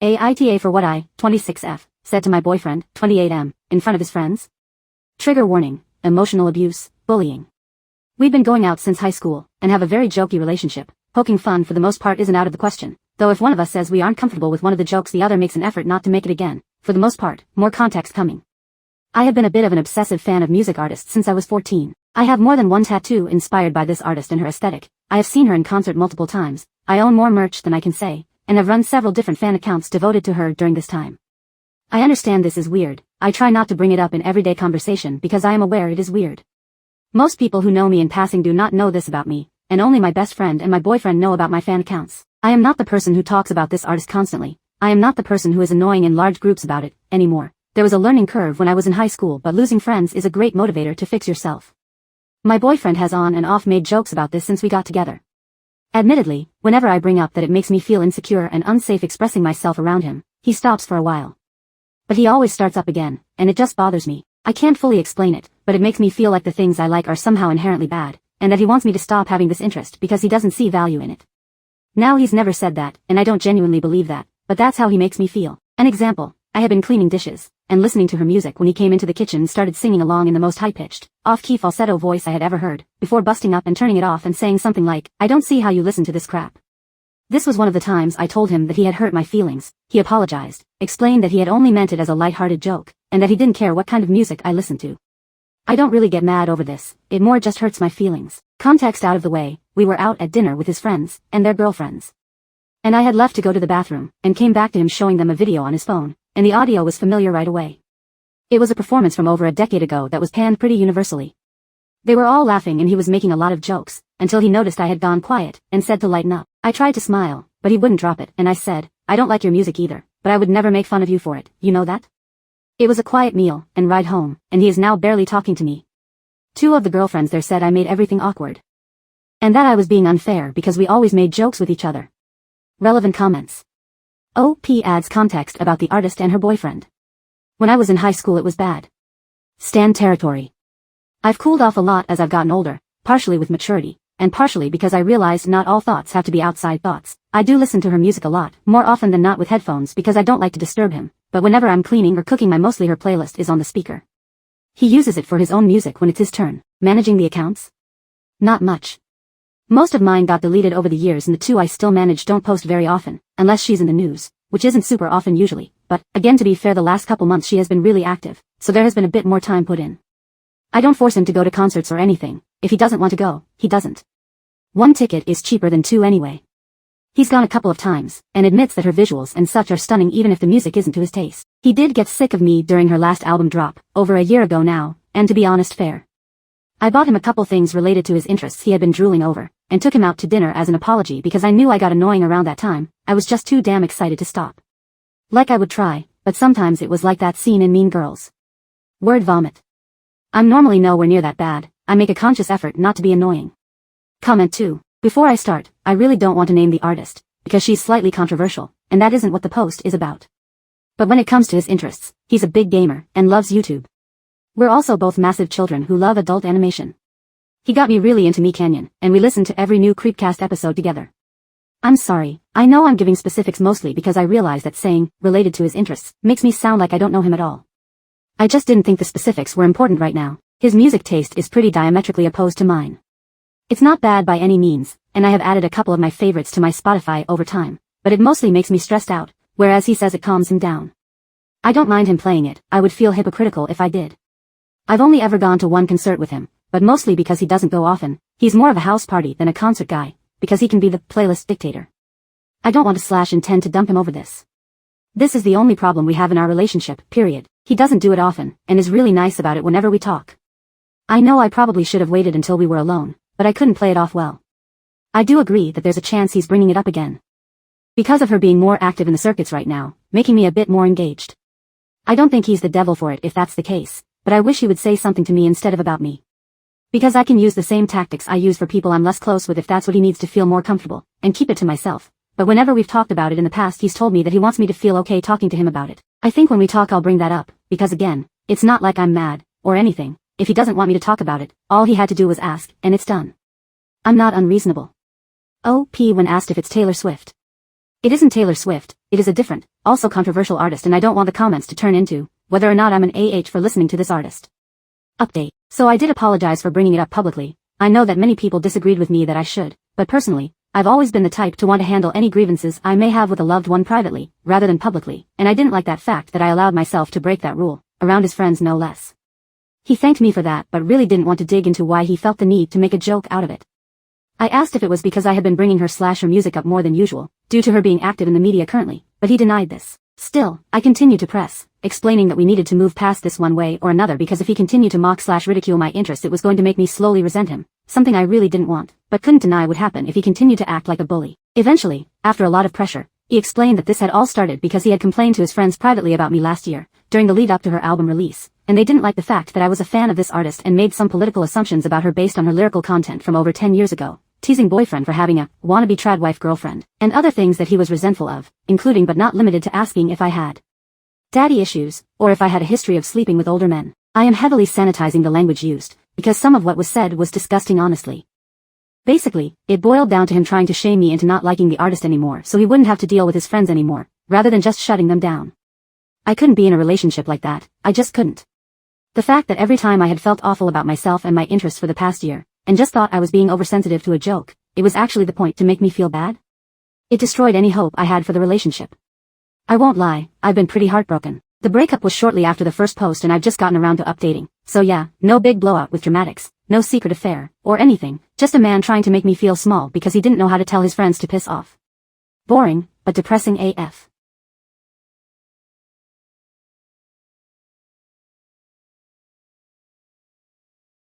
AITA for what I, 26F, said to my boyfriend, 28M, in front of his friends. Trigger warning, emotional abuse, bullying. We've been going out since high school, and have a very jokey relationship. Poking fun for the most part isn't out of the question, though if one of us says we aren't comfortable with one of the jokes the other makes an effort not to make it again. For the most part, more context coming. I have been a bit of an obsessive fan of music artists since I was 14. I have more than one tattoo inspired by this artist and her aesthetic. I have seen her in concert multiple times. I own more merch than I can say, and have run several different fan accounts devoted to her during this time. I understand this is weird. I try not to bring it up in everyday conversation because I am aware it is weird. Most people who know me in passing do not know this about me, and only my best friend and my boyfriend know about my fan accounts. I am not the person who talks about this artist constantly. I am not the person who is annoying in large groups about it, anymore. There was a learning curve when I was in high school, but losing friends is a great motivator to fix yourself. My boyfriend has on and off made jokes about this since we got together. Admittedly, whenever I bring up that it makes me feel insecure and unsafe expressing myself around him, he stops for a while. But he always starts up again, and it just bothers me. I can't fully explain it, but it makes me feel like the things I like are somehow inherently bad, and that he wants me to stop having this interest because he doesn't see value in it. Now he's never said that, and I don't genuinely believe that, but that's how he makes me feel. An example, I had been cleaning dishes, and listening to her music when he came into the kitchen and started singing along in the most high-pitched, off-key falsetto voice I had ever heard, before busting up and turning it off and saying something like, "I don't see how you listen to this crap." This was one of the times I told him that he had hurt my feelings. He apologized, explained that he had only meant it as a light-hearted joke, and that he didn't care what kind of music I listened to. I don't really get mad over this, it more just hurts my feelings. Context out of the way, we were out at dinner with his friends, and their girlfriends. And I had left to go to the bathroom, and came back to him showing them a video on his phone, and the audio was familiar right away. It was a performance from over a decade ago that was panned pretty universally. They were all laughing and he was making a lot of jokes, until he noticed I had gone quiet, and said to lighten up. I tried to smile, but he wouldn't drop it, and I said, "I don't like your music either, but I would never make fun of you for it, you know that?" It was a quiet meal, and ride home, and he is now barely talking to me. Two of the girlfriends there said I made everything awkward. And that I was being unfair because we always made jokes with each other. Relevant comments. OP adds context about the artist and her boyfriend. When I was in high school it was bad. Stan territory. I've cooled off a lot as I've gotten older, partially with maturity, and partially because I realized not all thoughts have to be outside thoughts. I do listen to her music a lot, more often than not with headphones because I don't like to disturb him, but whenever I'm cleaning or cooking mostly her playlist is on the speaker. He uses it for his own music when it's his turn. Managing the accounts? Not much. Most of mine got deleted over the years and the two I still manage don't post very often, unless she's in the news, which isn't super often usually, but, again to be fair the last couple months she has been really active, so there has been a bit more time put in. I don't force him to go to concerts or anything. If he doesn't want to go, he doesn't. One ticket is cheaper than two anyway. He's gone a couple of times, and admits that her visuals and such are stunning even if the music isn't to his taste. He did get sick of me during her last album drop, over a year ago now, and to be honest fair. I bought him a couple things related to his interests he had been drooling over, and took him out to dinner as an apology because I knew I got annoying around that time. I was just too damn excited to stop. Like I would try, but sometimes it was like that scene in Mean Girls. Word vomit. I'm normally nowhere near that bad. I make a conscious effort not to be annoying. Comment 2. Before I start, I really don't want to name the artist, because she's slightly controversial, and that isn't what the post is about. But when it comes to his interests, he's a big gamer, and loves YouTube. We're also both massive children who love adult animation. He got me really into Me Canyon, and we listened to every new Creepcast episode together. I'm sorry, I know I'm giving specifics mostly because I realize that saying, related to his interests, makes me sound like I don't know him at all. I just didn't think the specifics were important right now. His music taste is pretty diametrically opposed to mine. It's not bad by any means, and I have added a couple of my favorites to my Spotify over time, but it mostly makes me stressed out, whereas he says it calms him down. I don't mind him playing it, I would feel hypocritical if I did. I've only ever gone to one concert with him, but mostly because he doesn't go often. He's more of a house party than a concert guy, because he can be the playlist dictator. I don't want to intend to dump him over this. This is the only problem we have in our relationship, period. He doesn't do it often, and is really nice about it whenever we talk. I know I probably should have waited until we were alone, but I couldn't play it off well. I do agree that there's a chance he's bringing it up again. Because of her being more active in the circuits right now, making me a bit more engaged. I don't think he's the devil for it if that's the case, but I wish he would say something to me instead of about me. Because I can use the same tactics I use for people I'm less close with if that's what he needs to feel more comfortable, and keep it to myself. But whenever we've talked about it in the past he's told me that he wants me to feel okay talking to him about it. I think when we talk I'll bring that up, because again, it's not like I'm mad, or anything. If he doesn't want me to talk about it, all he had to do was ask, and it's done. I'm not unreasonable. OP when asked if it's Taylor Swift. It isn't Taylor Swift, It is a different, also controversial artist and I don't want the comments to turn into whether or not I'm an AH for listening to this artist. Update. So I did apologize for bringing it up publicly. I know that many people disagreed with me that I should, but personally, I've always been the type to want to handle any grievances I may have with a loved one privately, rather than publicly, and I didn't like that fact that I allowed myself to break that rule, around his friends no less. He thanked me for that but really didn't want to dig into why he felt the need to make a joke out of it. I asked if it was because I had been bringing her/her music up more than usual, due to her being active in the media currently, but he denied this. Still, I continued to press, explaining that we needed to move past this one way or another because if he continued to mock/ridicule my interests it was going to make me slowly resent him, something I really didn't want, but couldn't deny would happen if he continued to act like a bully. Eventually, after a lot of pressure, he explained that this had all started because he had complained to his friends privately about me last year, during the lead up to her album release, and they didn't like the fact that I was a fan of this artist and made some political assumptions about her based on her lyrical content from over 10 years ago, teasing boyfriend for having a wannabe trad wife girlfriend, and other things that he was resentful of, including but not limited to asking if I had daddy issues, or if I had a history of sleeping with older men. I am heavily sanitizing the language used, because some of what was said was disgusting honestly. Basically, it boiled down to him trying to shame me into not liking the artist anymore so he wouldn't have to deal with his friends anymore, rather than just shutting them down. I couldn't be in a relationship like that, I just couldn't. The fact that every time I had felt awful about myself and my interests for the past year, and just thought I was being oversensitive to a joke, it was actually the point to make me feel bad. It destroyed any hope I had for the relationship. I won't lie, I've been pretty heartbroken. The breakup was shortly after the first post and I've just gotten around to updating, so yeah, no big blowout with dramatics, no secret affair, or anything, just a man trying to make me feel small because he didn't know how to tell his friends to piss off. Boring, but depressing AF.